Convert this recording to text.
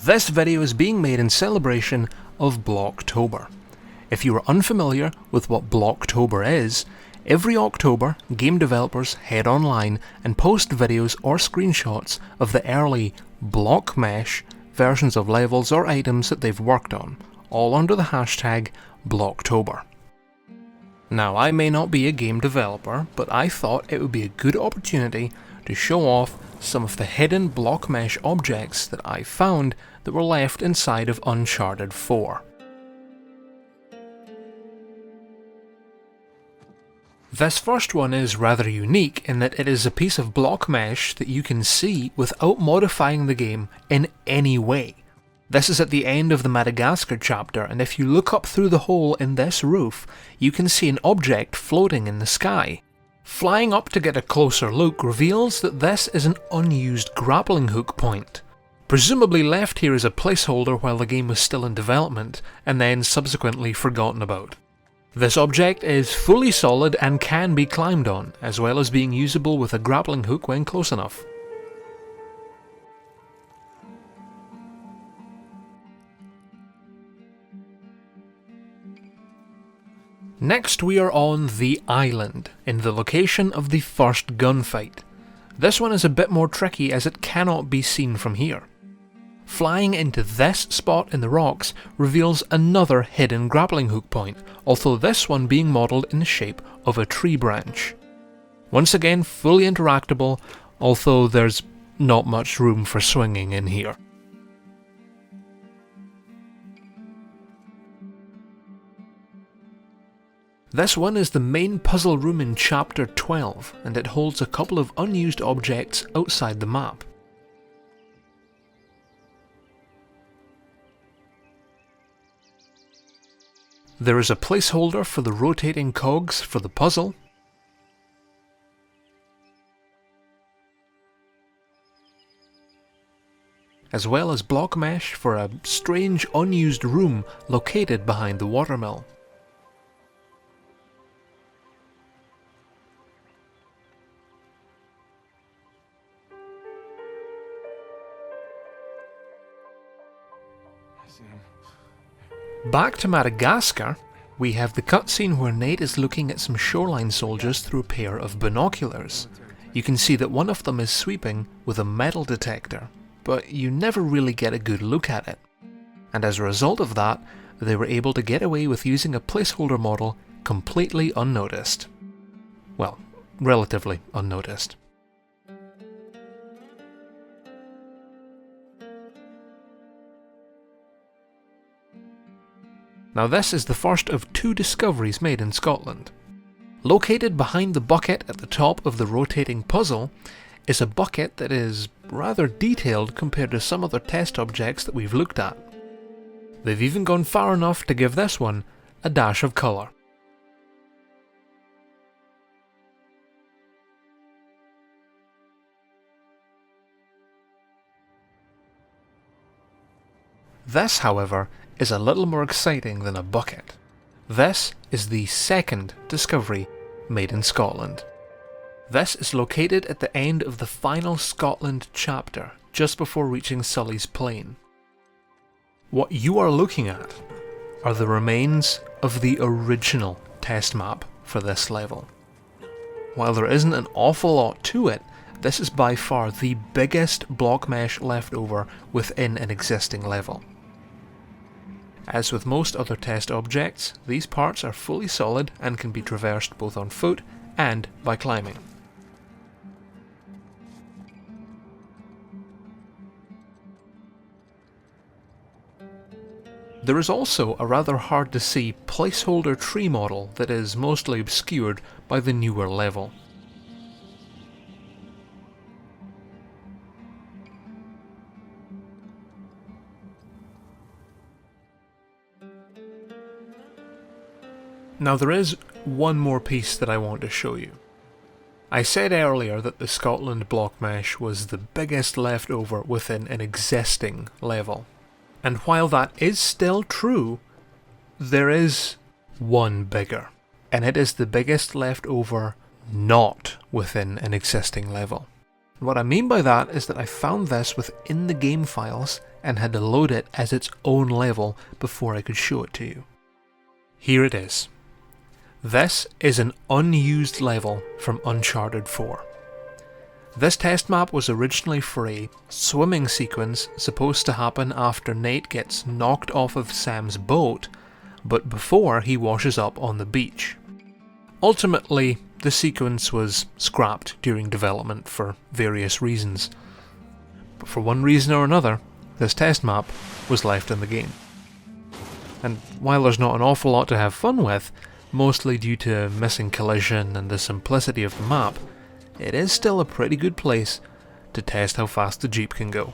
This video is being made in celebration of Blocktober. If you are unfamiliar with what Blocktober is, every October game developers head online and post videos or screenshots of the early Blockmesh versions of levels or items that they've worked on, all under the hashtag Blocktober. Now, I may not be a game developer, but I thought it would be a good opportunity to show off some of the hidden Blockmesh objects that I found that were left inside of Uncharted 4. This first one is rather unique in that it is a piece of Blockmesh that you can see without modifying the game in any way. This is at the end of the Madagascar chapter, and if you look up through the hole in this roof, you can see an object floating in the sky. Flying up to get a closer look reveals that this is an unused grappling hook point, presumably left here as a placeholder while the game was still in development, and then subsequently forgotten about. This object is fully solid and can be climbed on, as well as being usable with a grappling hook when close enough. Next we are on the island, in the location of the first gunfight. This one is a bit more tricky as it cannot be seen from here. Flying into this spot in the rocks reveals another hidden grappling hook point, although this one being modelled in the shape of a tree branch. Once again fully interactable, although there's not much room for swinging in here. This one is the main puzzle room in Chapter 12, and it holds a couple of unused objects outside the map. There is a placeholder for the rotating cogs for the puzzle, as well as Blockmesh for a strange unused room located behind the watermill. Back to Madagascar, we have the cutscene where Nate is looking at some shoreline soldiers through a pair of binoculars. You can see that one of them is sweeping with a metal detector, but you never really get a good look at it. And as a result of that, they were able to get away with using a placeholder model completely unnoticed. Well, relatively unnoticed. Now this is the first of two discoveries made in Scotland. Located behind the bucket at the top of the rotating puzzle is a bucket that is rather detailed compared to some other test objects that we've looked at. They've even gone far enough to give this one a dash of colour. This, however, is a little more exciting than a bucket. This is the second discovery made in Scotland. This is located at the end of the final Scotland chapter, just before reaching Sully's Plain. What you are looking at are the remains of the original test map for this level. While there isn't an awful lot to it, this is by far the biggest Blockmesh left over within an existing level. As with most other test objects, these parts are fully solid and can be traversed both on foot and by climbing. There is also a rather hard to see placeholder tree model that is mostly obscured by the newer level. Now there is one more piece that I want to show you. I said earlier that the Scotland Blockmesh was the biggest left over within an existing level. And while that is still true, there is one bigger. And it is the biggest left over not within an existing level. What I mean by that is that I found this within the game files and had to load it as its own level before I could show it to you. Here it is. This is an unused level from Uncharted 4. This test map was originally for a swimming sequence supposed to happen after Nate gets knocked off of Sam's boat, but before he washes up on the beach. Ultimately, the sequence was scrapped during development for various reasons, but for one reason or another, this test map was left in the game. And while there's not an awful lot to have fun with, mostly due to missing collision and the simplicity of the map, it is still a pretty good place to test how fast the Jeep can go.